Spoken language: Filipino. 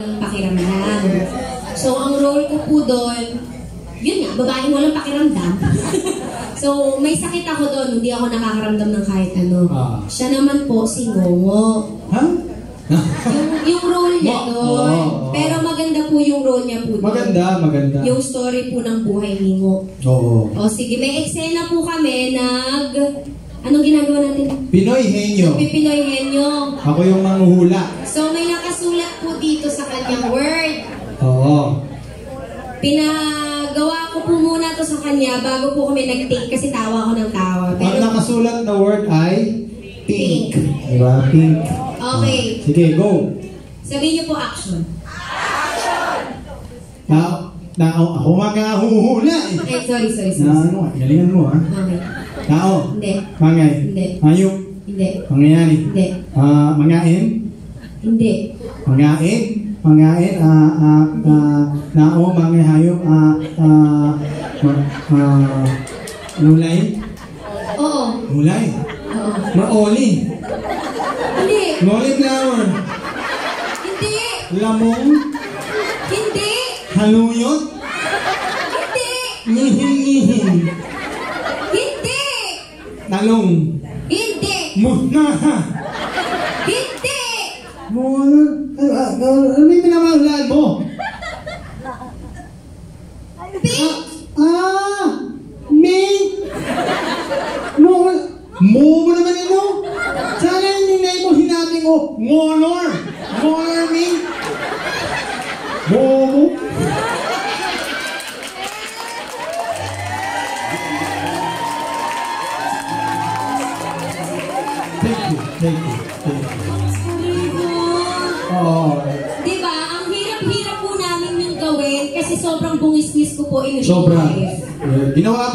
pakiramdam. So, ang role ko po doon, yun nga, babaeng walang pakiramdam. So, may sakit ako doon, hindi ako nakakaramdam ng kahit ano. Siya naman po, si Ngongo. Ha? yung role niya doon. Pero maganda po yung role niya po doon. Maganda. Yung story po ng buhay ni Ngo. Oo. O sige, may eksena po kami anong ginagawa natin? Pinoy Henyo. Pinoy Henyo. Ako yung manghuhula. So, may nakasulat po dito sa kanyang word. Oo. Pinagawa ko po muna to sa kanya bago po kami nag-take kasi tawa ako ng tawa. Ang nakasulat na word ay pink. Diba? Pink. Okay. Sige, go. Sabihin niyo po action. Ako manghuhula eh. Sorry. Galingan mo ha. Okay. Tao. Hindi. Mangay. Hindi. Hayop. Hindi. Mangyayari. Hindi. Mangain. Hindi. Mangain. Nao, mangay, hayop. Mulay. Oo. Mulay. Oo. Maoli. Hindi. Cauliflower. Hindi. Lamong. Hindi. Haluyot. Hindi. Ngihin-ngihin. Hindi. Talong. Hindi. Muna. Hindi. Ano yung pinamahulaan mo? Pink. Ming. Mo naman ino. Sana yung name mo hinabi ko. Ngonor. Ngonor, Ming. Mo. Thank you. Oo. Diba, ang hirap-hirap po namin yung gawin kasi sobrang bungis-ngis ko po in real Sobra. life. Ginawa ko